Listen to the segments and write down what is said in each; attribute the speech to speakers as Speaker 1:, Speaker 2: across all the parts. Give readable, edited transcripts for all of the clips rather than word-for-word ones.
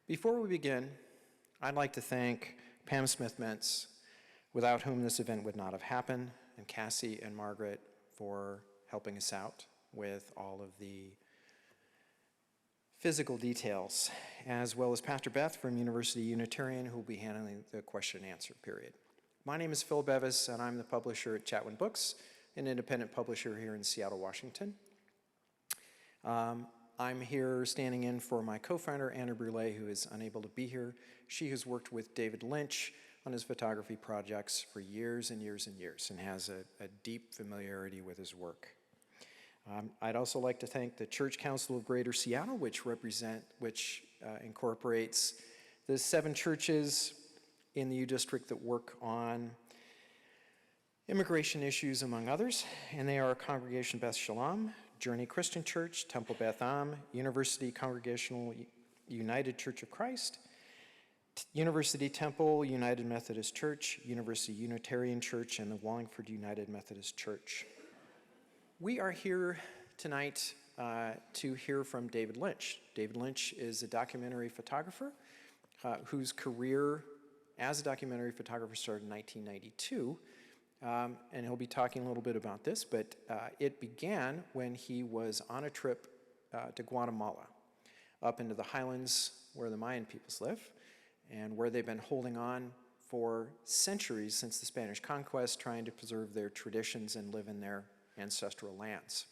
Speaker 1: Before we begin, I'd like to thank Pam Smith-Mentz, without whom this event would not have happened, and Cassie and Margaret for helping us out with all of the physical details, as well as Pastor Beth from University Unitarian, who will be handling the question and answer period. My name is Phil Bevis, and I'm the publisher at Chatwin Books, an independent publisher here in Seattle, Washington. I'm here standing in for my co-founder, Anna Brule, who is unable to be here. She has worked with David Lynch on his photography projects for years and years and years, and has a deep familiarity with his work. I'd also like to thank the Church Council of Greater Seattle, which incorporates the 7 churches in the U District that work on immigration issues, among others, and they are Congregation Beth Shalom, Journey Christian Church, Temple Beth Am, University Congregational United Church of Christ, University Temple United Methodist Church, University Unitarian Church, and the Wallingford United Methodist Church. We are here tonight to hear from David Lynch. David Lynch is a documentary photographer whose career as a documentary photographer started in 1992. And he'll be talking a little bit about this, but it began when he was on a trip to Guatemala, up into the highlands where the Mayan peoples live, and where they've been holding on for centuries since the Spanish conquest, trying to preserve their traditions and live in their ancestral lands.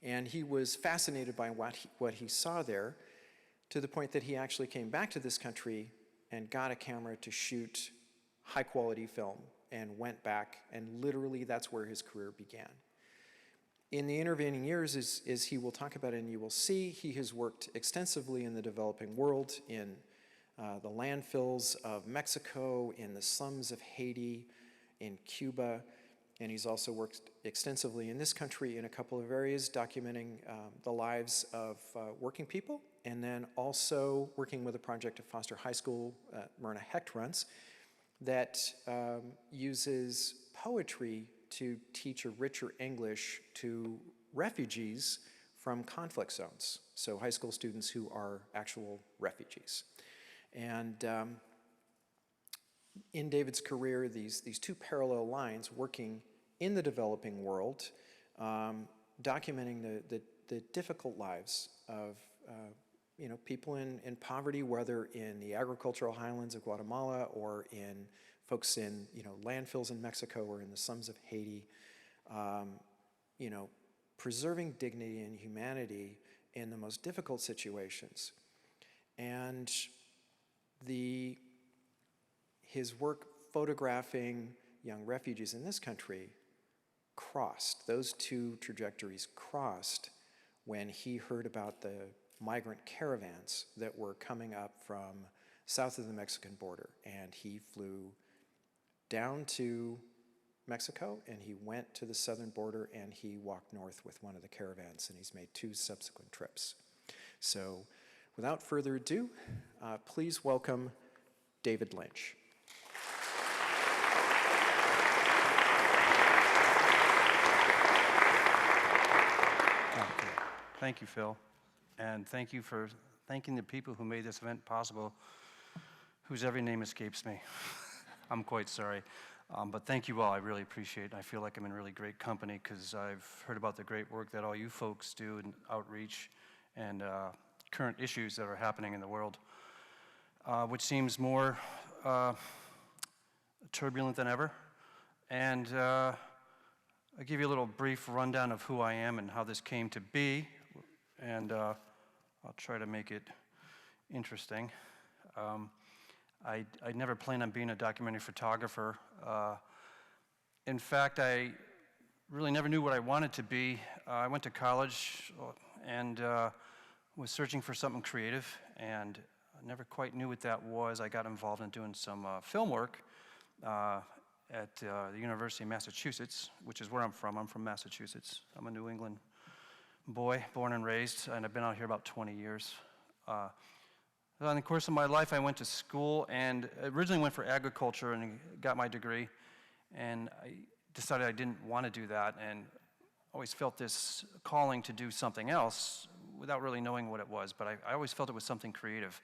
Speaker 1: And he was fascinated by what he saw there, to the point that he actually came back to this country and got a camera to shoot high-quality film, and went back, and literally that's where his career began. In the intervening years, as he will talk about it and you will see, he has worked extensively in the developing world, in the landfills of Mexico, in the slums of Haiti, in Cuba, and he's also worked extensively in this country in a couple of areas, documenting the lives of working people, and then also working with a project at Foster High School, Myrna Hecht runs, that uses poetry to teach a richer English to refugees from conflict zones, so high school students who are actual refugees. And in David's career, these 2 parallel lines, working in the developing world, documenting the difficult lives of people in poverty, whether in the agricultural highlands of Guatemala or in folks in landfills in Mexico or in the slums of Haiti, preserving dignity and humanity in the most difficult situations. And his work photographing young refugees in this country those 2 trajectories crossed when he heard about the migrant caravans that were coming up from south of the Mexican border. And he flew down to Mexico, and he went to the southern border, and he walked north with one of the caravans, and he's made 2 subsequent trips. So without further ado, please welcome David Lynch.
Speaker 2: Thank you, Phil. And thank you for thanking the people who made this event possible, whose every name escapes me. I'm quite sorry. But thank you all. I really appreciate it. I feel like I'm in really great company because I've heard about the great work that all you folks do in outreach and current issues that are happening in the world, which seems more turbulent than ever. And I'll give you a little brief rundown of who I am and how this came to be, and I'll try to make it interesting. I never planned on being a documentary photographer. In fact, I really never knew what I wanted to be. I went to college and was searching for something creative, and I never quite knew what that was. I got involved in doing some film work at the University of Massachusetts, which is where I'm from. I'm from Massachusetts. I'm a New England boy, born and raised, and I've been out here about 20 years. In the course of my life, I went to school and originally went for agriculture and got my degree, and I decided I didn't want to do that and always felt this calling to do something else, without really knowing what it was, but I always felt it was something creative.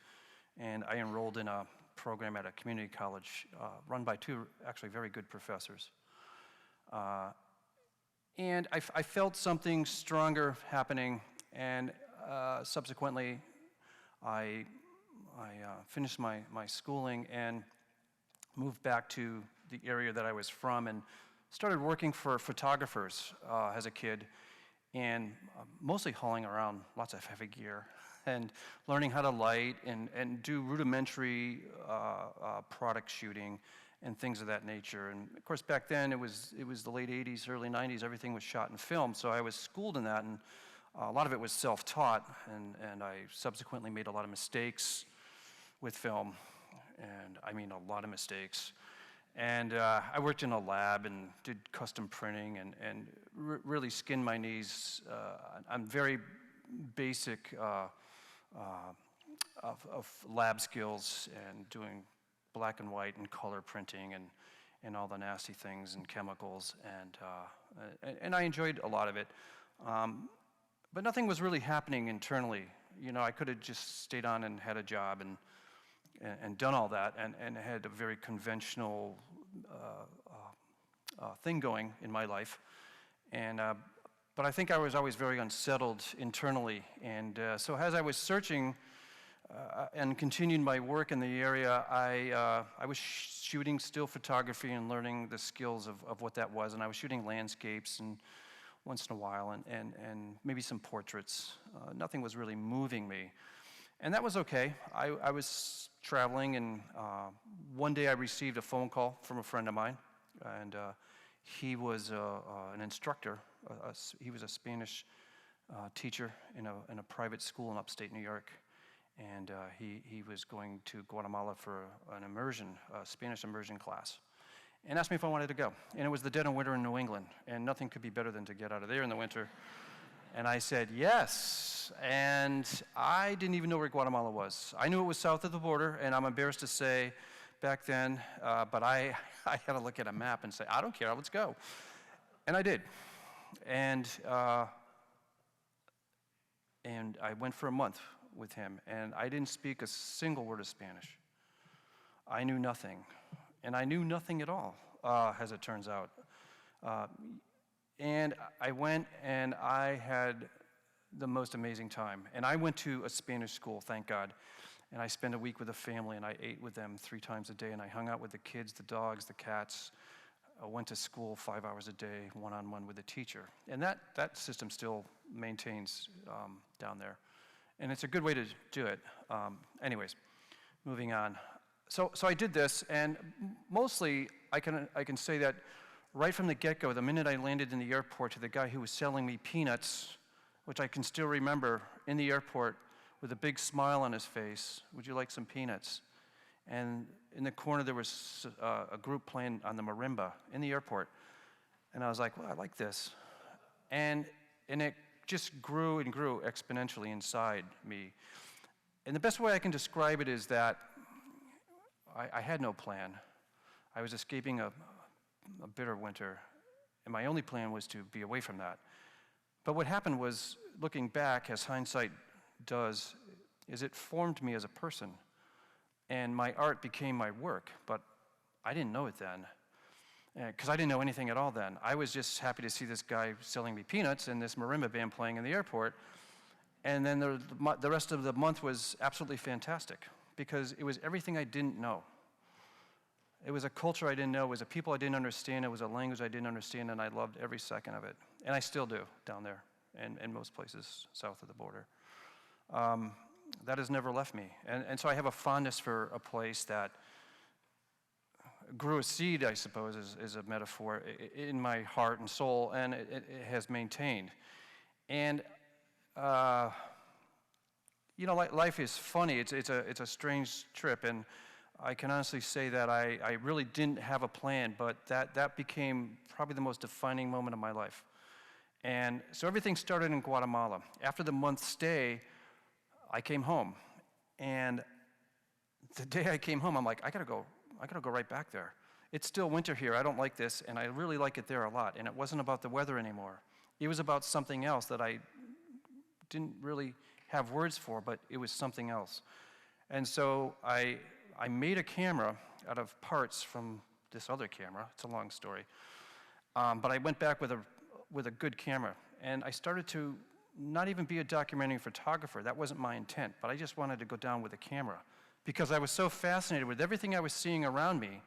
Speaker 2: And I enrolled in a program at a community college run by two actually very good professors. And I felt something stronger happening, and subsequently I finished my schooling and moved back to the area that I was from and started working for photographers as a kid, and mostly hauling around lots of heavy gear and learning how to light and do rudimentary product shooting and things of that nature. And of course, back then it was the late 80s, early 90s, everything was shot in film, so I was schooled in that, and a lot of it was self-taught, and I subsequently made a lot of mistakes with film, and I mean a lot of mistakes. And I worked in a lab and did custom printing and really skinned my knees on very basic of lab skills and doing black and white and color printing and all the nasty things and chemicals, and I enjoyed a lot of it. But nothing was really happening internally. You know, I could have just stayed on and had a job and done all that and had a very conventional thing going in my life. And but I think I was always very unsettled internally. And so as I was searching and continued my work in the area, I was shooting still photography and learning the skills of what that was. And I was shooting landscapes and once in a while and maybe some portraits. Nothing was really moving me. And that was okay. I was traveling, and one day I received a phone call from a friend of mine, and he was an instructor. He was a Spanish teacher in a private school in upstate New York, and he was going to Guatemala for an immersion, Spanish immersion class, and asked me if I wanted to go. And it was the dead of winter in New England, and nothing could be better than to get out of there in the winter. And I said yes, and I didn't even know where Guatemala was. I knew it was south of the border, and I'm embarrassed to say back then, but I had to look at a map and say, I don't care, let's go. And I did. And I went for a month with him, and I didn't speak a single word of Spanish. I knew nothing, and I knew nothing at all, as it turns out. And I went, and I had the most amazing time. And I went to a Spanish school, thank God. And I spent a week with a family, and I ate with them 3 times a day, and I hung out with the kids, the dogs, the cats. I went to school 5 hours a day, one-on-one with a teacher. And that system still maintains down there. And it's a good way to do it. Anyways, moving on. So I did this, and mostly I can say that right from the get-go, the minute I landed in the airport, to the guy who was selling me peanuts, which I can still remember, in the airport with a big smile on his face, would you like some peanuts? And in the corner there was a group playing on the marimba in the airport. And I was like, well, I like this. And it just grew and grew exponentially inside me. And the best way I can describe it is that I had no plan. I was escaping a bitter winter, and my only plan was to be away from that. But what happened was, looking back, as hindsight does, is it formed me as a person, and my art became my work, but I didn't know it then, because I didn't know anything at all then. I was just happy to see this guy selling me peanuts and this marimba band playing in the airport, and then the rest of the month was absolutely fantastic, because it was everything I didn't know. It was a culture I didn't know, it was a people I didn't understand, it was a language I didn't understand, and I loved every second of it. And I still do down there, and in most places south of the border. That has never left me. And so I have a fondness for a place that grew a seed, I suppose, is a metaphor, in my heart and soul, and it has maintained. And you know, life is funny. It's a strange trip, and I can honestly say that I really didn't have a plan, but that became probably the most defining moment of my life. And so everything started in Guatemala. After the month stay, I came home. And the day I came home, I'm like, I gotta go right back there. It's still winter here, I don't like this, and I really like it there a lot. And it wasn't about the weather anymore. It was about something else that I didn't really have words for, but it was something else. And so I made a camera out of parts from this other camera. It's a long story. But I went back with a good camera, and I started to not even be a documentary photographer. That wasn't my intent, but I just wanted to go down with a camera because I was so fascinated with everything I was seeing around me,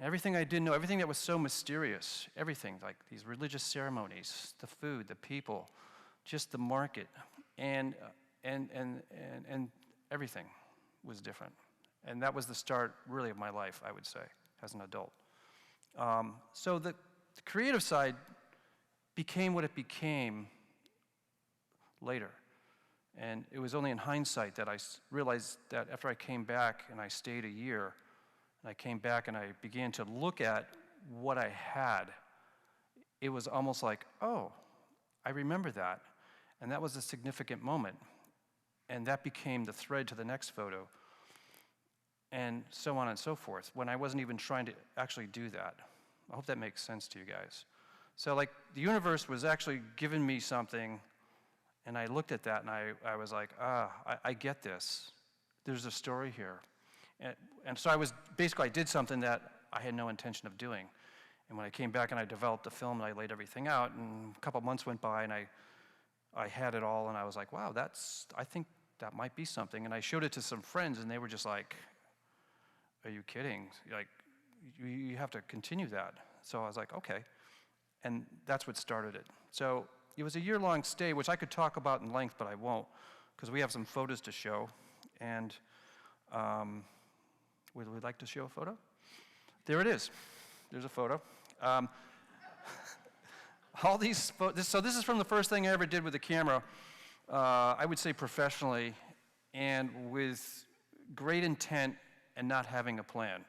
Speaker 2: everything I didn't know, everything that was so mysterious, everything, like these religious ceremonies, the food, the people, just the market, and everything was different. And that was the start, really, of my life, I would say, as an adult. So the creative side became what it became later. And it was only in hindsight that I realized that after I came back and I stayed a year, and I came back and I began to look at what I had, it was almost like, oh, I remember that. And that was a significant moment. And that became the thread to the next photo, and so on and so forth, when I wasn't even trying to actually do that. I hope that makes sense to you guys. So like, the universe was actually giving me something, and I looked at that and I was like, I get this. There's a story here. And so I did something that I had no intention of doing. And when I came back and I developed the film and I laid everything out, and a couple months went by and I had it all, and I was like, wow, I think that might be something. And I showed it to some friends, and they were just like, are you kidding? Like, you have to continue that. So I was like, okay. And that's what started it. So it was a year-long stay, which I could talk about in length, but I won't, because we have some photos to show. And would we like to show a photo? There it is. There's a photo. All these so this is from the first thing I ever did with the camera, I would say professionally, and with great intent and not having a plan.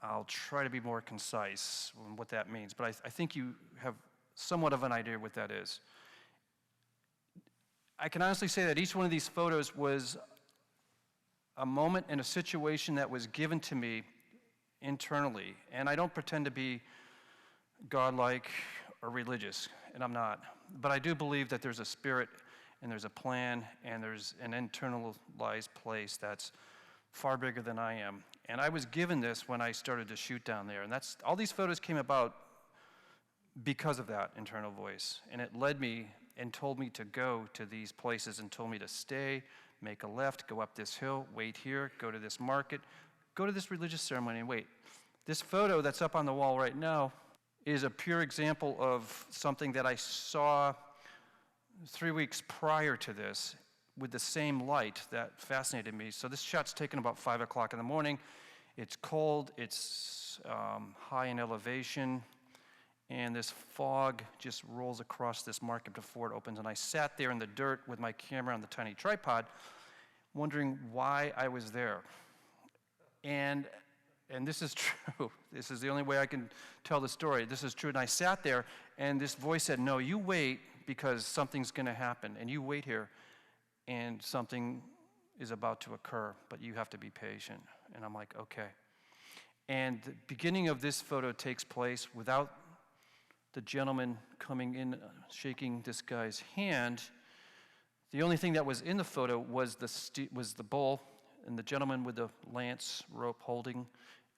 Speaker 2: I'll try to be more concise on what that means, but I think you have somewhat of an idea what that is. I can honestly say that each one of these photos was a moment and a situation that was given to me internally, and I don't pretend to be godlike or religious, and I'm not, but I do believe that there's a spirit and there's a plan and there's an internalized place that's far bigger than I am. And I was given this when I started to shoot down there, and all these photos came about because of that internal voice, and it led me and told me to go to these places and told me to stay, make a left, go up this hill, wait here, go to this market, go to this religious ceremony and wait. This photo that's up on the wall right now is a pure example of something that I saw 3 weeks prior to this with the same light that fascinated me. So this shot's taken about 5 o'clock in the morning. It's cold, it's high in elevation, and this fog just rolls across this market before it opens. And I sat there in the dirt with my camera on the tiny tripod, wondering why I was there. And this is true. This is the only way I can tell the story. This is true. And I sat there, and this voice said, no, you wait, because something's going to happen. And you wait here, and something is about to occur, but you have to be patient. And I'm like, okay. And the beginning of this photo takes place without the gentleman coming in, shaking this guy's hand. The only thing that was in the photo was the bull, and the gentleman with the lance rope holding,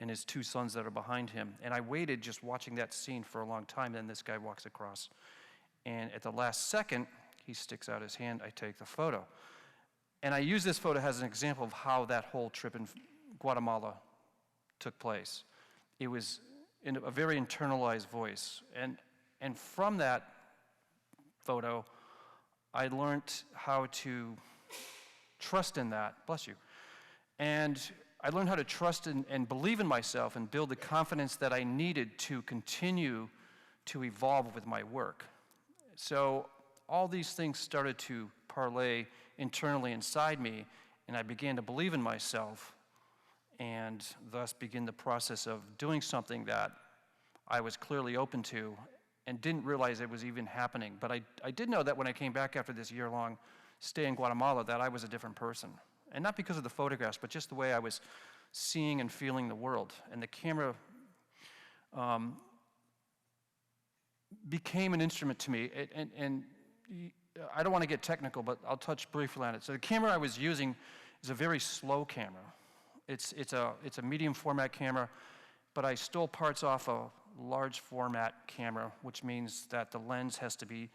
Speaker 2: and his 2 sons that are behind him. And I waited just watching that scene for a long time, then this guy walks across. And at the last second, he sticks out his hand, I take the photo. And I use this photo as an example of how that whole trip in Guatemala took place. It was in a very internalized voice. And from that photo, I learned how to trust in that, bless you. And I learned how to trust and believe in myself and build the confidence that I needed to continue to evolve with my work. So all these things started to parlay internally inside me, and I began to believe in myself, and thus begin the process of doing something that I was clearly open to and didn't realize it was even happening. But I did know that when I came back after this year-long stay in Guatemala that I was a different person. And not because of the photographs, but just the way I was seeing and feeling the world. And the camera became an instrument to me. And I don't want to get technical, but I'll touch briefly on it. So the camera I was using is a very slow camera. It's a medium format camera, but I stole parts off a large format camera, which means that the lens has to be,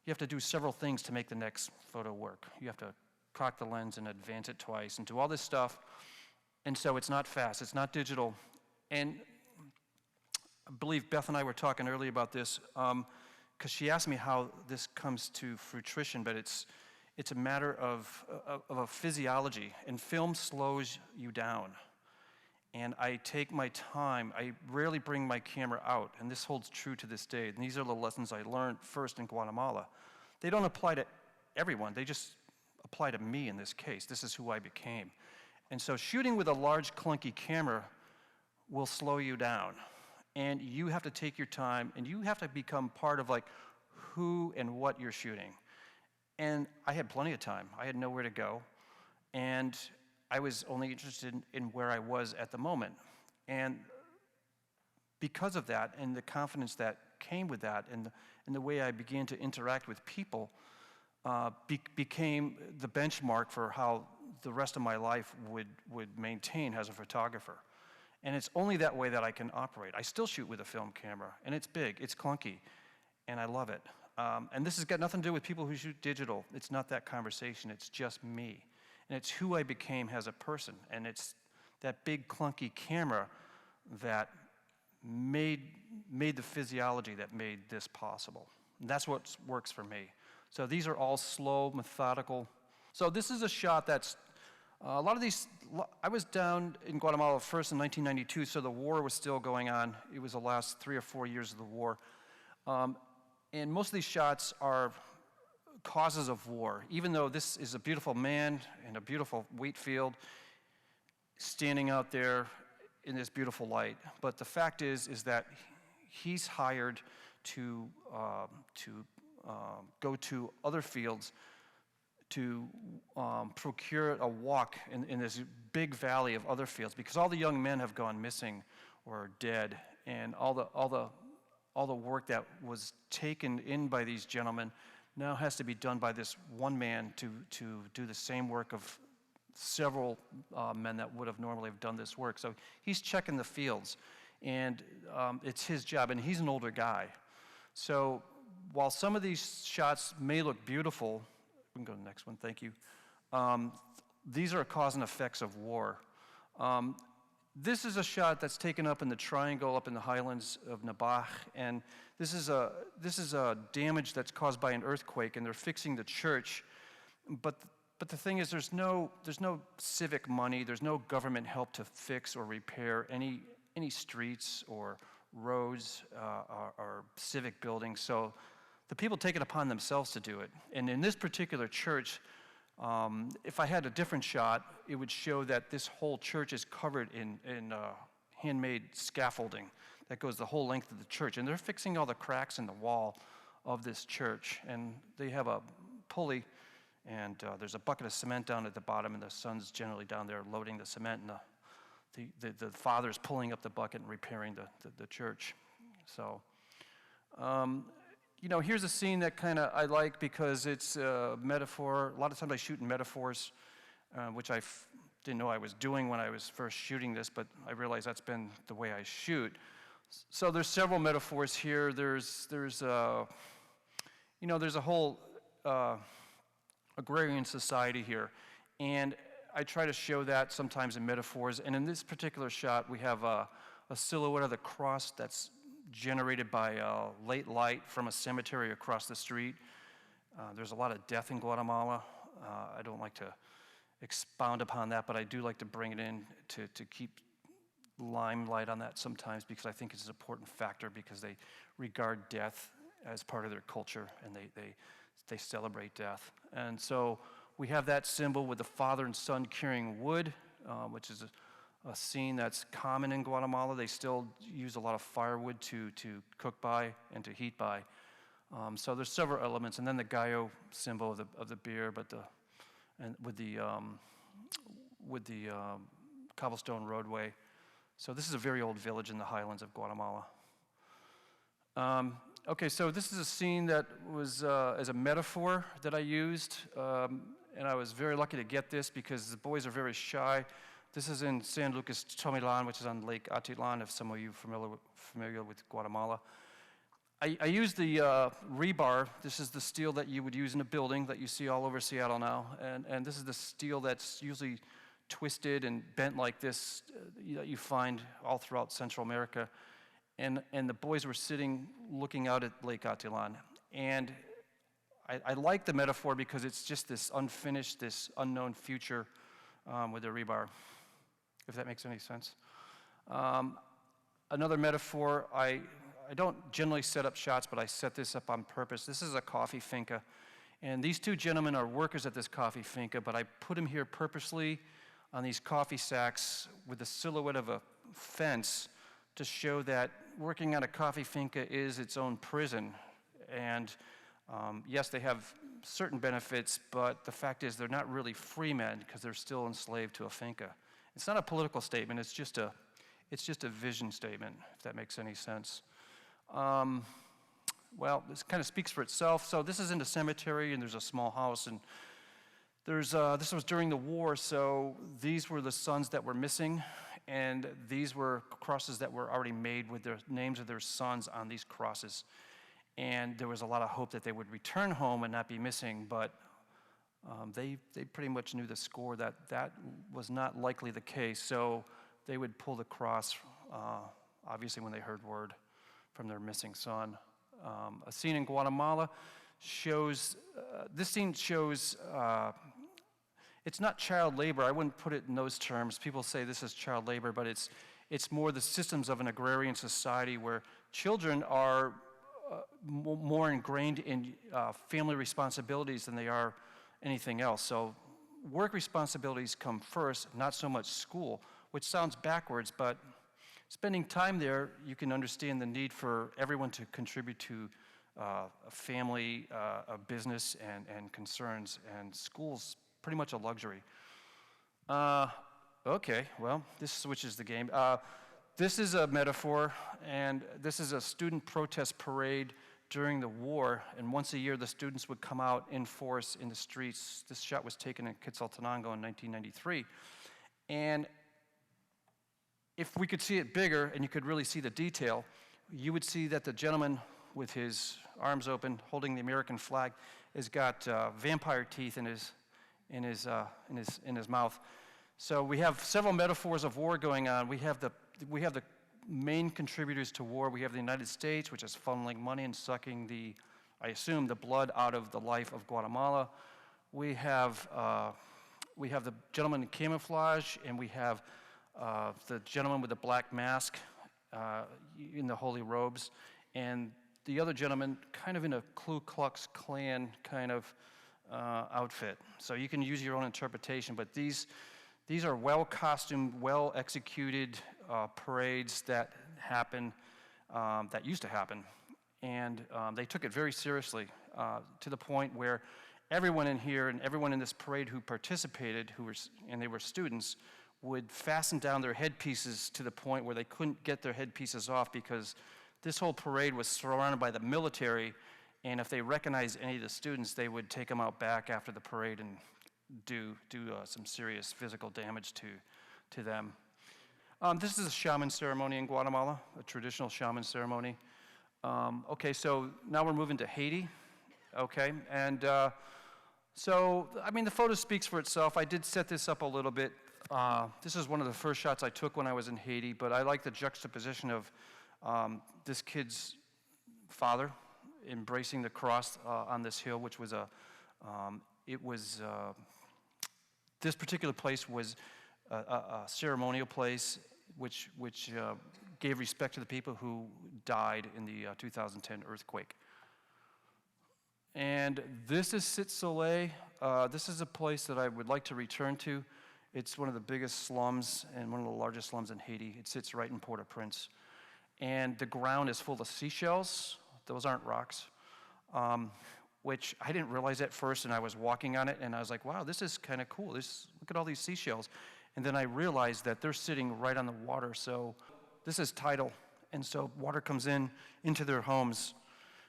Speaker 2: you have to do several things to make the next photo work. You have to cock the lens and advance it twice and do all this stuff. And so it's not fast, it's not digital. And I believe Beth and I were talking earlier about this, because she asked me how this comes to fruition, but it's a matter of a physiology, and film slows you down. And I take my time. I rarely bring my camera out, and this holds true to this day. And these are the lessons I learned first in Guatemala. They don't apply to everyone. They just apply to me in this case. This is who I became. And so shooting with a large, clunky camera will slow you down. And you have to take your time, and you have to become part of like who and what you're shooting. And I had plenty of time. I had nowhere to go. And I was only interested in where I was at the moment. And because of that, and the confidence that came with that, and the way I began to interact with people, became the benchmark for how the rest of my life would maintain as a photographer. And it's only that way that I can operate. I still shoot with a film camera, and it's big, it's clunky, and I love it. And this has got nothing to do with people who shoot digital. It's not that conversation, it's just me. And it's who I became as a person, and it's that big clunky camera that made the physiology that made this possible. And that's what works for me. So these are all slow, methodical. So this is a shot that's, a lot of these, I was down in Guatemala first in 1992, so the war was still going on. It was the last 3 or 4 years of the war. And most of these shots are causes of war, even though this is a beautiful man in a beautiful wheat field standing out there in this beautiful light. But the fact is that he's hired to go to other fields to procure a walk in this big valley of other fields, because all the young men have gone missing or are dead, and all the work that was taken in by these gentlemen now has to be done by this one man to do the same work of several men that would have normally have done this work. So he's checking the fields, and it's his job, and he's an older guy. So while some of these shots may look beautiful, we can go to the next one, thank you. These are cause and effects of war. This is a shot that's taken up in the triangle up in the highlands of Nabaj, and this is a damage that's caused by an earthquake, and they're fixing the church. But the thing is, there's no civic money, there's no government help to fix or repair any streets or roads or civic buildings. So the people take it upon themselves to do it. And in this particular church, if I had a different shot, it would show that this whole church is covered in handmade scaffolding that goes the whole length of the church. And they're fixing all the cracks in the wall of this church. And they have a pulley, and there's a bucket of cement down at the bottom, and the son's generally down there loading the cement, and the father's pulling up the bucket and repairing the church. So, you know, here's a scene that kind of I like because it's a metaphor. A lot of times I shoot in metaphors, which I didn't know I was doing when I was first shooting this, but I realize that's been the way I shoot. So there's several metaphors here. There's a whole agrarian society here, and I try to show that sometimes in metaphors. And in this particular shot, we have a silhouette of the cross that's generated by late light from a cemetery across the street. There's a lot of death in Guatemala. I don't like to expound upon that, but I do like to bring it in to keep limelight on that sometimes, because I think it's an important factor, because they regard death as part of their culture, and they celebrate death. And so we have that symbol with the father and son carrying wood, which is a scene that's common in Guatemala. They still use a lot of firewood to cook by and to heat by. So there's several elements, and then the gallo symbol of the beer, with the cobblestone roadway. So this is a very old village in the highlands of Guatemala. Okay, so this is a scene that was as a metaphor that I used, and I was very lucky to get this because the boys are very shy. This is in San Lucas Tomilan, which is on Lake Atitlán, if some of you are familiar with Guatemala. I used the rebar. This is the steel that you would use in a building that you see all over Seattle now, and this is the steel that's usually twisted and bent like this that you find all throughout Central America. And the boys were sitting looking out at Lake Atitlán. And I like the metaphor because it's just this unfinished, this unknown future with the rebar, if that makes any sense. Another metaphor, I don't generally set up shots, but I set this up on purpose. This is a coffee finca. And these two gentlemen are workers at this coffee finca, but I put them here purposely on these coffee sacks with the silhouette of a fence to show that working at a coffee finca is its own prison. And yes, they have certain benefits, but the fact is they're not really free men because they're still enslaved to a finca. It's not a political statement, it's just a vision statement, if that makes any sense. Well, this kind of speaks for itself. So this is in the cemetery, and there's a small house, and this was during the war, so these were the sons that were missing, and these were crosses that were already made with the names of their sons on these crosses. And there was a lot of hope that they would return home and not be missing, but they pretty much knew the score that that was not likely the case, so they would pull the cross, obviously when they heard word from their missing son. A scene in Guatemala shows, this scene shows, it's not child labor. I wouldn't put it in those terms. People say this is child labor, but it's more the systems of an agrarian society where children are more ingrained in family responsibilities than they are anything else. So work responsibilities come first, not so much school, which sounds backwards, but spending time there, you can understand the need for everyone to contribute to a family, a business, and concerns, and school's pretty much a luxury. Okay, well, this switches the game. This is a metaphor, and this is a student protest parade during the war, and once a year the students would come out in force in the streets. This shot was taken in Quetzaltenango in 1993. And if we could see it bigger and you could really see the detail, you would see that the gentleman with his arms open, holding the American flag, has got vampire teeth in his mouth. So we have several metaphors of war going on. We have the main contributors to war. We have the United States, which is funneling money and sucking the, I assume, the blood out of the life of Guatemala. We have the gentleman in camouflage, and we have the gentleman with the black mask in the holy robes, and the other gentleman kind of in a Ku Klux Klan kind of outfit. So you can use your own interpretation, but these are well-costumed, well-executed parades that happen, that used to happen. And they took it very seriously to the point where everyone in here and everyone in this parade who participated, and they were students, would fasten down their headpieces to the point where they couldn't get their headpieces off because this whole parade was surrounded by the military, and if they recognized any of the students, they would take them out back after the parade and do some serious physical damage to them. This is a shaman ceremony in Guatemala, a traditional shaman ceremony. Okay, so now we're moving to Haiti. Okay, and so, I mean, the photo speaks for itself. I did set this up a little bit. This is one of the first shots I took when I was in Haiti, but I like the juxtaposition of this kid's father embracing the cross on this hill, which was this particular place was a ceremonial place which gave respect to the people who died in the 2010 earthquake. And this is Cité Soleil. This is a place that I would like to return to. It's one of the biggest slums and one of the largest slums in Haiti. It sits right in Port-au-Prince. And the ground is full of seashells. Those aren't rocks, which I didn't realize at first, and I was walking on it, and I was like, wow, this is kind of cool. Look at all these seashells. And then I realized that they're sitting right on the water, so this is tidal, and so water comes into their homes.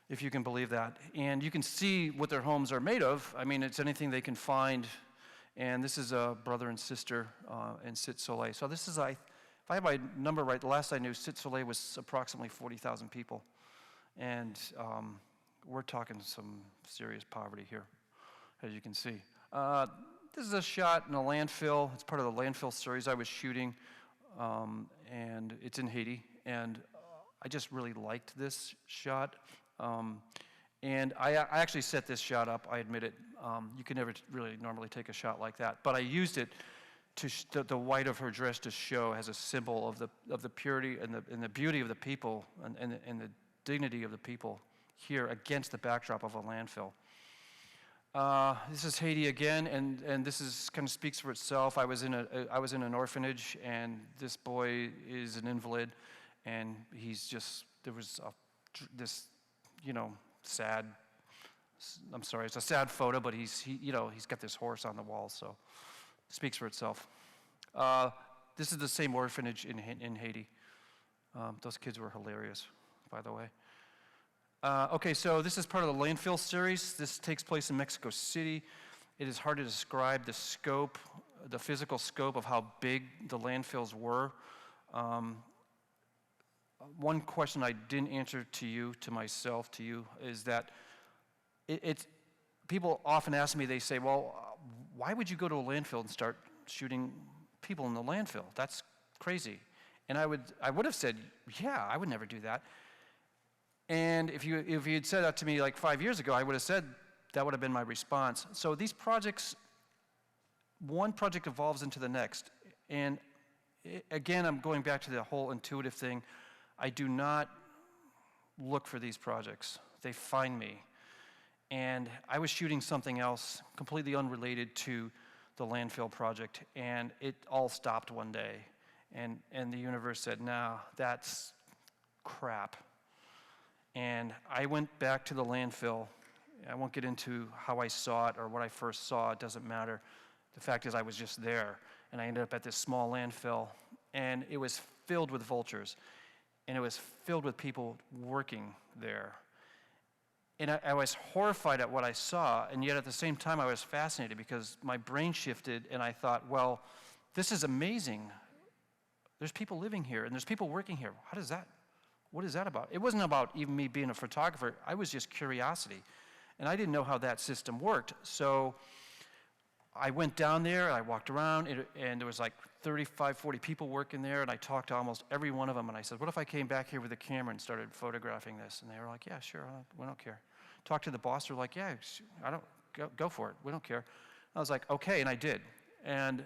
Speaker 2: if you can believe that. And you can see what their homes are made of. I mean, it's anything they can find. And this is a brother and sister in Sit Soleil. So this is, if I have my number right, the last I knew, Sit Soleil was approximately 40,000 people. And we're talking some serious poverty here, as you can see. This is a shot in a landfill. It's part of the landfill series I was shooting, and it's in Haiti. And I just really liked this shot. And I actually set this shot up, I admit it. You can never really normally take a shot like that. But I used it to the white of her dress to show as a symbol of the purity and the beauty of the people and the dignity of the people here against the backdrop of a landfill. This is Haiti again, and this is kind of speaks for itself. I was in an orphanage, and this boy is an invalid, and he's just, there was this, sad, I'm sorry, it's a sad photo, but he's got this horse on the wall, so it speaks for itself. This is the same orphanage in Haiti. Those kids were hilarious, by the way. Okay, so this is part of the landfill series. This takes place in Mexico City. It is hard to describe the scope, the physical scope of how big the landfills were. One question I didn't answer to myself, is that people often ask me, they say, well, why would you go to a landfill and start shooting people in the landfill? That's crazy. And I would have said, yeah, I would never do that. And if you had said that to me like 5 years ago, I would have said that would have been my response. So these projects, one project evolves into the next. And again, I'm going back to the whole intuitive thing. I do not look for these projects. They find me. And I was shooting something else completely unrelated to the landfill project, and it all stopped one day. And the universe said, no, that's crap. And I went back to the landfill. I won't get into how I saw it or what I first saw. It doesn't matter. The fact is I was just there. And I ended up at this small landfill. And it was filled with vultures. And it was filled with people working there. And I was horrified at what I saw. And yet at the same time I was fascinated because my brain shifted. And I thought, well, this is amazing. There's people living here. And there's people working here. What is that about? It wasn't about even me being a photographer. I was just curiosity. And I didn't know how that system worked. So I went down there, I walked around, and there was like 35, 40 people working there, and I talked to almost every one of them, and I said, what if I came back here with a camera and started photographing this? And they were like, yeah, sure, we don't care. Talked to the boss, they're like, yeah, go for it, we don't care. I was like, okay, and I did. And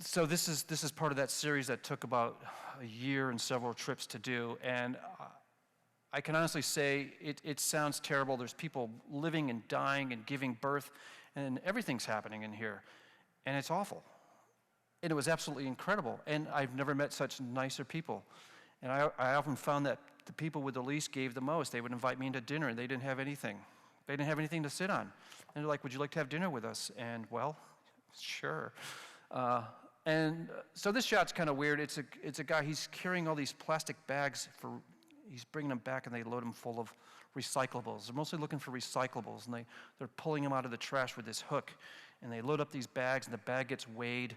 Speaker 2: so this is part of that series that took about a year and several trips to do, and I can honestly say it sounds terrible. There's people living and dying and giving birth, and everything's happening in here, and it's awful. And it was absolutely incredible, and I've never met such nicer people. And I often found that the people with the least gave the most. They would invite me into dinner, and they didn't have anything. They didn't have anything to sit on. And they're like, would you like to have dinner with us? And, well, sure. And so this shot's kind of weird. It's a guy, he's carrying all these plastic bags he's bringing them back, and they load them full of recyclables. They're mostly looking for recyclables, and they're pulling them out of the trash with this hook, and they load up these bags, and the bag gets weighed,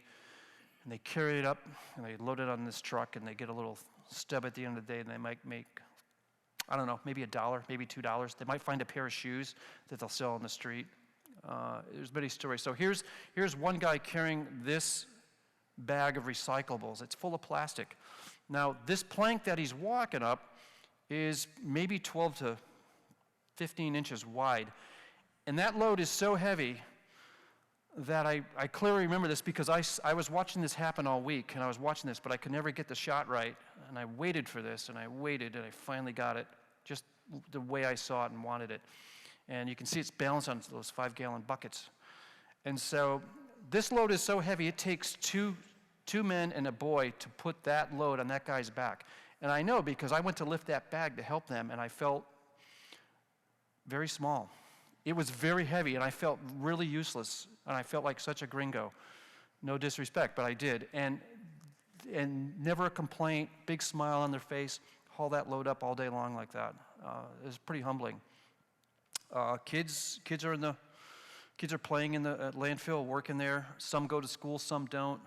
Speaker 2: and they carry it up, and they load it on this truck, and they get a little stub at the end of the day, and they might make, I don't know, maybe $1, maybe $2. They might find a pair of shoes that they'll sell on the street. There's many stories. So here's one guy carrying this bag of recyclables. It's full of plastic. Now, this plank that he's walking up is maybe 12 to 15 inches wide. And that load is so heavy that I clearly remember this because I was watching this happen all week, and I was watching this, but I could never get the shot right. And I waited for this, and I waited, and I finally got it just the way I saw it and wanted it. And you can see it's balanced on those 5-gallon buckets. And so this load is so heavy, it takes two men and a boy to put that load on that guy's back. And I know because I went to lift that bag to help them, and I felt very small. It was very heavy, and I felt really useless, and I felt like such a gringo. No disrespect, but I did. And never a complaint, big smile on their face, haul that load up all day long like that. It's pretty humbling. Kids are playing in the landfill, working there. Some go to school, some don't.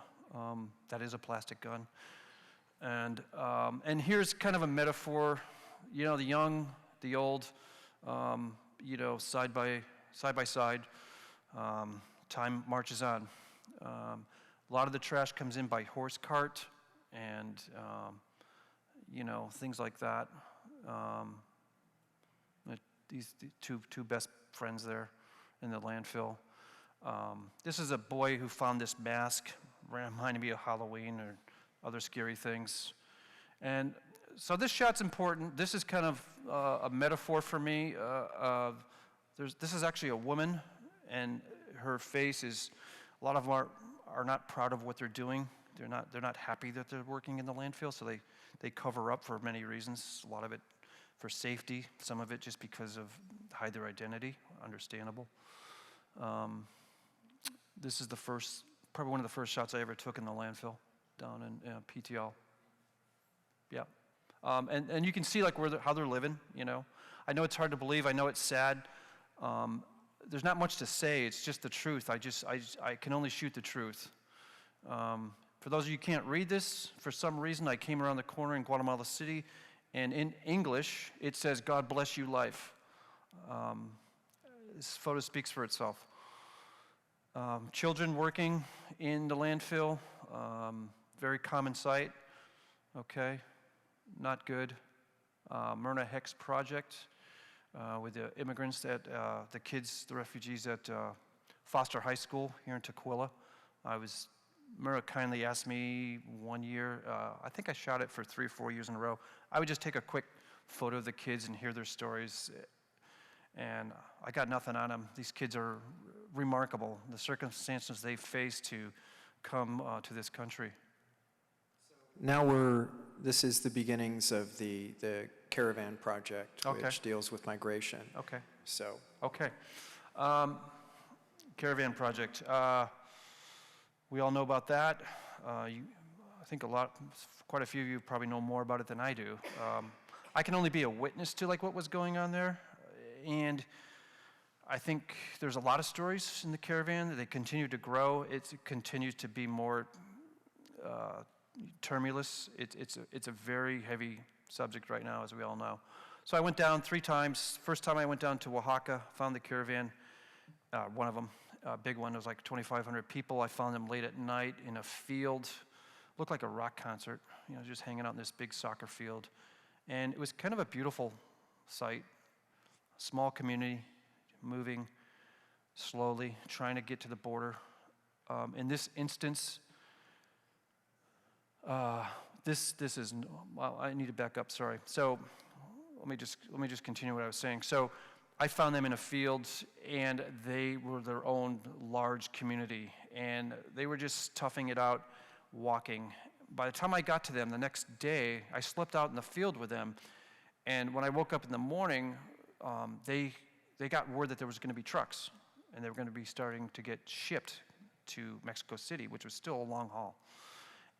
Speaker 2: That is a plastic gun. And here's kind of a metaphor, the young, the old, side by side. Time marches on. A lot of the trash comes in by horse cart and, things like that. The two best friends there in the landfill. This is a boy who found this mask, reminding me of Halloween or other scary things. And so this shot's important. This is kind of a metaphor for me. This is actually a woman, and her face is, a lot of them are not proud of what they're doing. They're not happy that they're working in the landfill, so they cover up for many reasons. A lot of it for safety, some of it just because of hide their identity, understandable. This is probably one of the first shots I ever took in the landfill down in PTL. Yeah. And you can see like how they're living, I know it's hard to believe. I know it's sad. There's not much to say. It's just the truth. I can only shoot the truth. For those of you who can't read this, for some reason, I came around the corner in Guatemala City, and in English, it says, "God bless you, life." This photo speaks for itself. Children working in the landfill, very common sight. Okay, not good. Myrna Hex Project with the immigrants the refugees at Foster High School here in Tequila. Myrna kindly asked me one year, I think I shot it for 3 or 4 years in a row. I would just take a quick photo of the kids and hear their stories. And I got nothing on them. These kids are remarkable, the circumstances they face to come to this country.
Speaker 1: Now this is the beginnings of the caravan project, which deals with migration.
Speaker 2: Okay.
Speaker 1: So.
Speaker 2: Okay. Caravan project. We all know about that. I think quite a few of you probably know more about it than I do. I can only be a witness to what was going on there. And I think there's a lot of stories in the caravan. They continue to grow. It continues to be more tumultuous. It's a very heavy subject right now, as we all know. So I went down 3 times. First time I went down to Oaxaca, found the caravan, one of them, a big one. It was like 2,500 people. I found them late at night in a field. Looked like a rock concert, just hanging out in this big soccer field. And it was kind of a beautiful sight. Small community, moving slowly, trying to get to the border. In this instance, this is, well, I need to back up, sorry. So let me just continue what I was saying. So I found them in a field, and they were their own large community, and they were just toughing it out, walking. By the time I got to them the next day, I slept out in the field with them, and when I woke up in the morning, they got word that there was going to be trucks, and they were going to be starting to get shipped to Mexico City, which was still a long haul.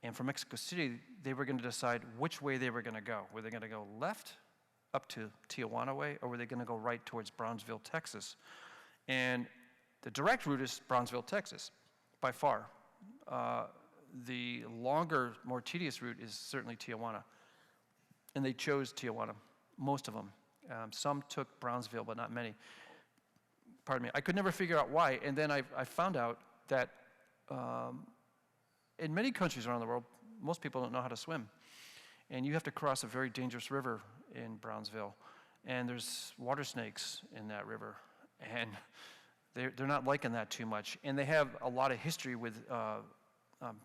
Speaker 2: And from Mexico City, they were going to decide which way they were going to go. Were they going to go left up to Tijuana way, or were they going to go right towards Brownsville, Texas? And the direct route is Brownsville, Texas, by far. The longer, more tedious route is certainly Tijuana. And they chose Tijuana, most of them. Some took Brownsville, but not many. Pardon me. I could never figure out why. And then I found out that in many countries around the world, most people don't know how to swim. And you have to cross a very dangerous river in Brownsville. And there's water snakes in that river. And they're not liking that too much. And they have a lot of history with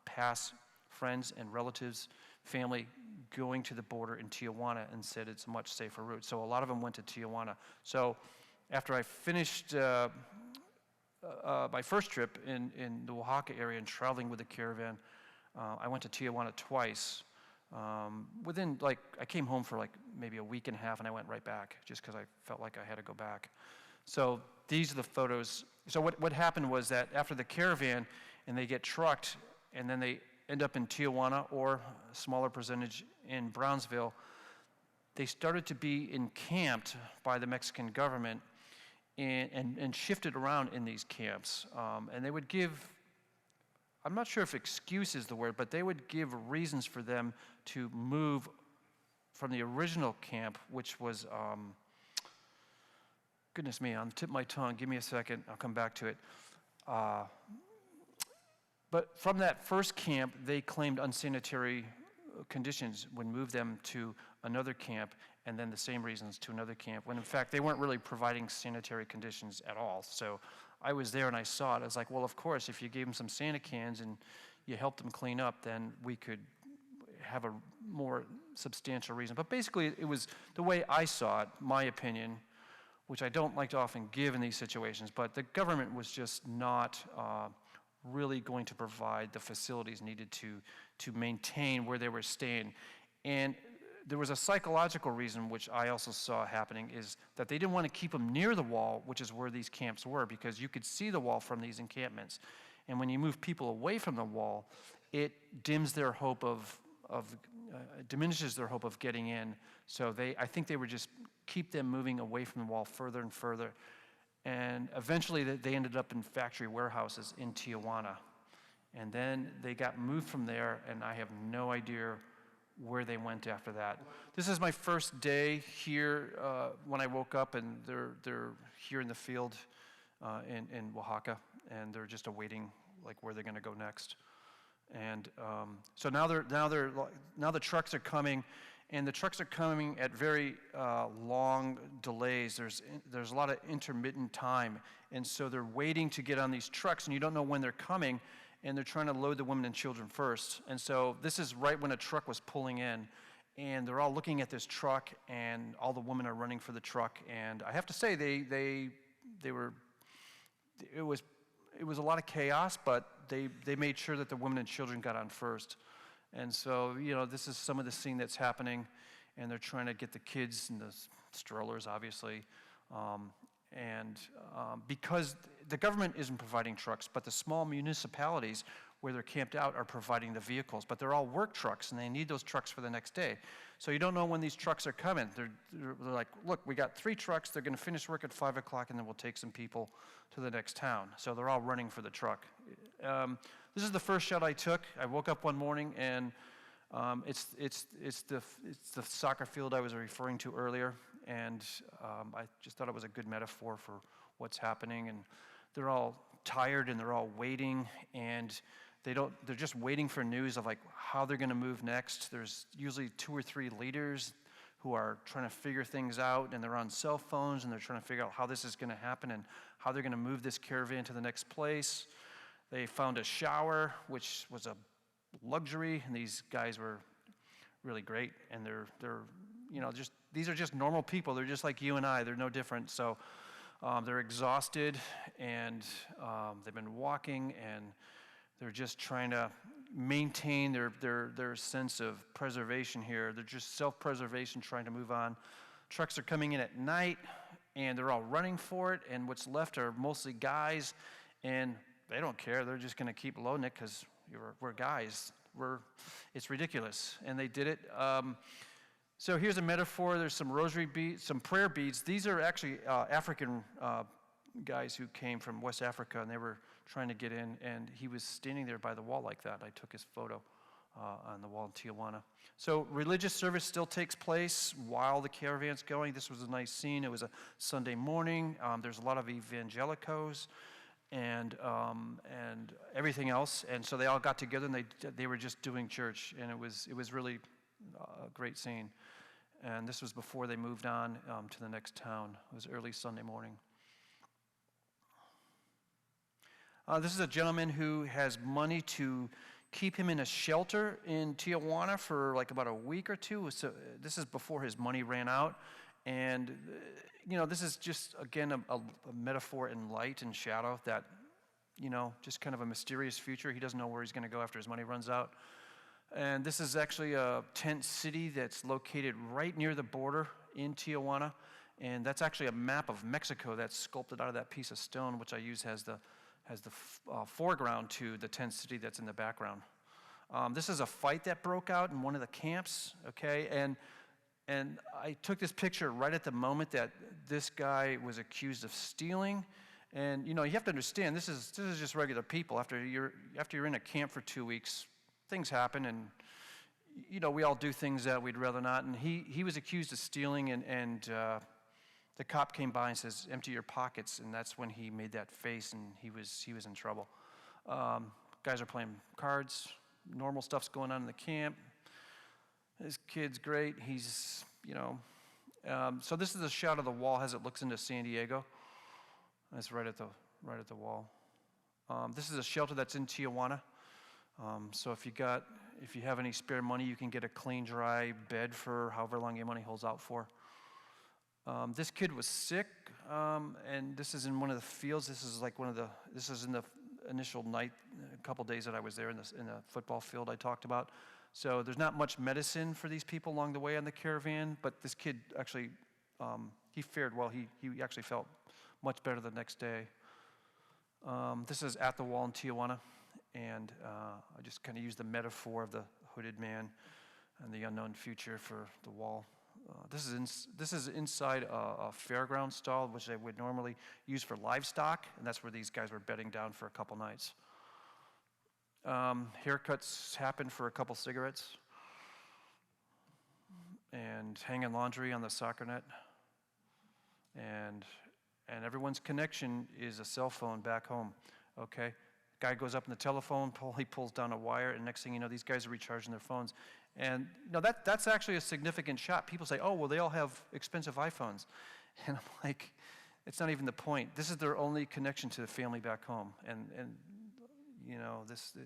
Speaker 2: past friends and relatives, family going to the border in Tijuana and said it's a much safer route. So a lot of them went to Tijuana. So after I finished my first trip in the Oaxaca area and traveling with the caravan, I went to Tijuana twice. I came home for maybe a week and a half, and I went right back just because I felt like I had to go back. So these are the photos. So what happened was that after the caravan, and they get trucked, and then they end up in Tijuana or a smaller percentage in Brownsville, they started to be encamped by the Mexican government and shifted around in these camps. And they would give, I'm not sure if excuse is the word, but they would give reasons for them to move from the original camp, which was, goodness me, on the tip of my tongue, give me a second, I'll come back to it. But from that first camp, they claimed unsanitary conditions would move them to another camp, and then the same reasons to another camp, when in fact they weren't really providing sanitary conditions at all. So I was there and I saw it. I was like, well, of course, if you gave them some Santa cans and you helped them clean up, then we could have a more substantial reason. But basically, it was the way I saw it, my opinion, which I don't like to often give in these situations, but the government was just not really going to provide the facilities needed to maintain where they were staying. And there was a psychological reason, which I also saw happening, is that they didn't want to keep them near the wall, which is where these camps were, because you could see the wall from these encampments. And when you move people away from the wall, it dims their hope diminishes their hope of getting in. So I think they would just keep them moving away from the wall further and further. And eventually they ended up in factory warehouses in Tijuana. And then they got moved from there, and I have no idea where they went after that. This is my first day here when I woke up, and they're here in the field in Oaxaca, and they're just awaiting like where they're going to go next. And so now the trucks are coming, and the trucks are coming at very long delays. There's a lot of intermittent time, and so they're waiting to get on these trucks, and you don't know when they're coming, and they're trying to load the women and children first. And so this is right when a truck was pulling in, and they're all looking at this truck, and all the women are running for the truck. And I have to say, it was a lot of chaos, but they made sure that the women and children got on first. And so, this is some of the scene that's happening, and they're trying to get the kids and the strollers, obviously. Because the government isn't providing trucks, but the small municipalities where they're camped out are providing the vehicles. But they're all work trucks, and they need those trucks for the next day. So you don't know when these trucks are coming. They're like, look, we got 3 trucks. They're going to finish work at 5 o'clock, and then we'll take some people to the next town. So they're all running for the truck. This is the first shot I took. I woke up one morning, and it's the soccer field I was referring to earlier. And I just thought it was a good metaphor for what's happening. And they're all tired, and they're all waiting, and they're just waiting for news of like how they're going to move next. There's usually 2 or 3 leaders who are trying to figure things out, and they're on cell phones, and they're trying to figure out how this is going to happen and how they're going to move this caravan to the next place. They found a shower, which was a luxury, and these guys were really great, and these are just normal people. They're just like you and I. They're no different. So they're exhausted, and they've been walking, and they're just trying to maintain their sense of preservation here. They're just self-preservation, trying to move on. Trucks are coming in at night, and they're all running for it, and what's left are mostly guys, and they don't care. They're just going to keep loading it because we're guys. It's ridiculous, and they did it. So here's a metaphor. There's some rosary beads, some prayer beads. These are actually African guys who came from West Africa, and they were trying to get in, and he was standing there by the wall like that. I took his photo on the wall in Tijuana. So religious service still takes place while the caravan's going. This was a nice scene. It was a Sunday morning. There's a lot of evangelicals and everything else, and so they all got together, and they were just doing church, and it was really a great scene. And this was before they moved on to the next town. It was early Sunday morning. This is a gentleman who has money to keep him in a shelter in Tijuana for like about a week or 2. So this is before his money ran out. And, this is just, again, a metaphor in light and shadow that, just kind of a mysterious future. He doesn't know where he's going to go after his money runs out. And this is actually a tent city that's located right near the border in Tijuana. And that's actually a map of Mexico that's sculpted out of that piece of stone, which I use as the foreground to the tent city that's in the background. This is a fight that broke out in one of the camps, okay? And And I took this picture right at the moment that this guy was accused of stealing. And you have to understand, this is just regular people. After you're in a camp for 2 weeks, things happen, and we all do things that we'd rather not. And he was accused of stealing, and the cop came by and says, "Empty your pockets," and that's when he made that face, and he was in trouble. Guys are playing cards, normal stuff's going on in the camp. This kid's great. He's, so this is a shot of the wall as it looks into San Diego. That's right at the wall. This is a shelter that's in Tijuana. So if you have any spare money, you can get a clean, dry bed for however long your money holds out for. This kid was sick, and this is in one of the fields. This is in the initial night, a couple days that I was there in the football field I talked about. So there's not much medicine for these people along the way on the caravan, but this kid actually, he fared well. He actually felt much better the next day. This is at the wall in Tijuana, and I just kind of used the metaphor of the hooded man and the unknown future for the wall. This is inside a fairground stall, which they would normally use for livestock, and that's where these guys were bedding down for a couple nights. Haircuts happen for a couple cigarettes, and hanging laundry on the soccer net, and everyone's connection is a cell phone back home. Okay, guy goes up in the telephone pole, he pulls down a wire, and next thing you know, these guys are recharging their phones. And that's actually a significant shot. People say, "Oh, well, they all have expensive iPhones," and I'm like, it's not even the point. This is their only connection to the family back home, and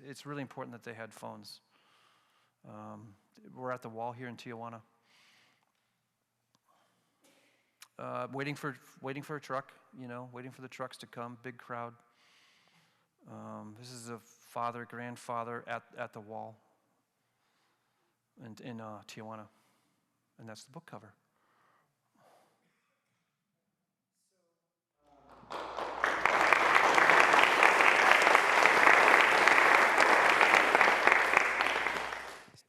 Speaker 2: it's really important that they had phones. We're at the wall here in Tijuana, waiting for a truck. Waiting for the trucks to come. Big crowd. This is a father, grandfather at the wall in Tijuana, and that's the book cover.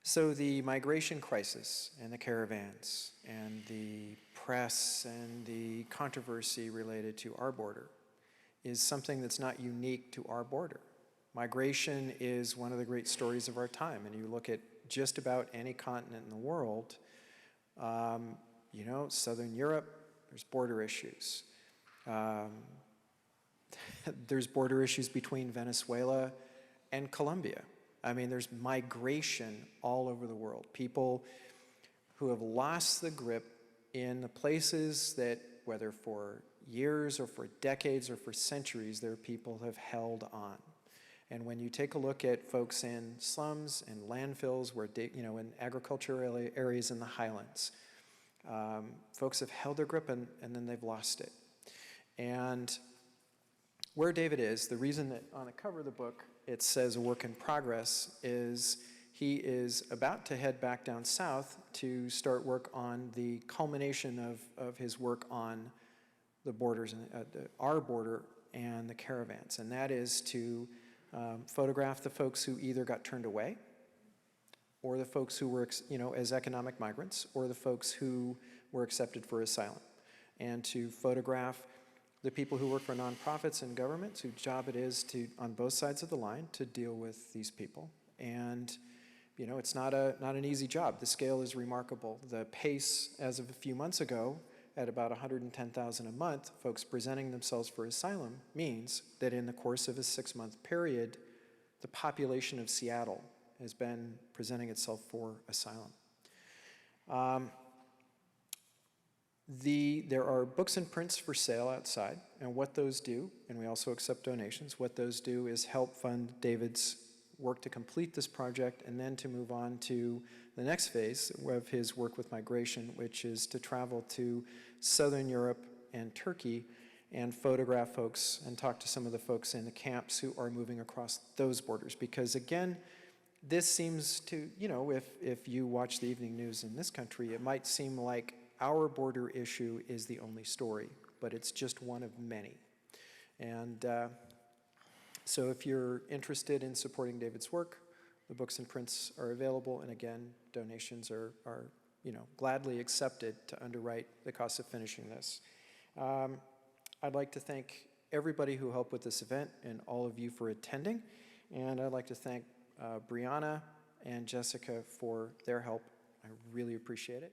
Speaker 1: So the migration crisis and the caravans and the press and the controversy related to our border is something that's not unique to our border. Migration is one of the great stories of our time, and you look at just about any continent in the world, Southern Europe, there's border issues. There's border issues between Venezuela and Colombia. I mean, there's migration all over the world. People who have lost the grip in the places that, whether for years or for decades or for centuries, their people have held on. And when you take a look at folks in slums and landfills, where in agricultural areas in the highlands, folks have held their grip and then they've lost it. And where David is, the reason that on the cover of the book it says a work in progress is he is about to head back down south to start work on the culmination of his work on the borders, our border and the caravans. And that is to photograph the folks who either got turned away, or the folks who were as economic migrants, or the folks who were accepted for asylum. And to photograph the people who work for nonprofits and governments whose job it is to, on both sides of the line, to deal with these people. And it's not an easy job. The scale is remarkable. The pace, as of a few months ago, at about 110,000 a month, folks presenting themselves for asylum, means that in the course of a 6-month period, the population of Seattle has been presenting itself for asylum. There are books and prints for sale outside, and what those do, and we also accept donations, what those do is help fund David's work to complete this project and then to move on to the next phase of his work with migration, which is to travel to Southern Europe and Turkey and photograph folks and talk to some of the folks in the camps who are moving across those borders. Because again, this seems to, if you watch the evening news in this country, it might seem like our border issue is the only story, but it's just one of many. And so if you're interested in supporting David's work, the books and prints are available, and again, donations are gladly accepted to underwrite the cost of finishing this. I'd like to thank everybody who helped with this event and all of you for attending. And I'd like to thank Brianna and Jessica for their help. I really appreciate it.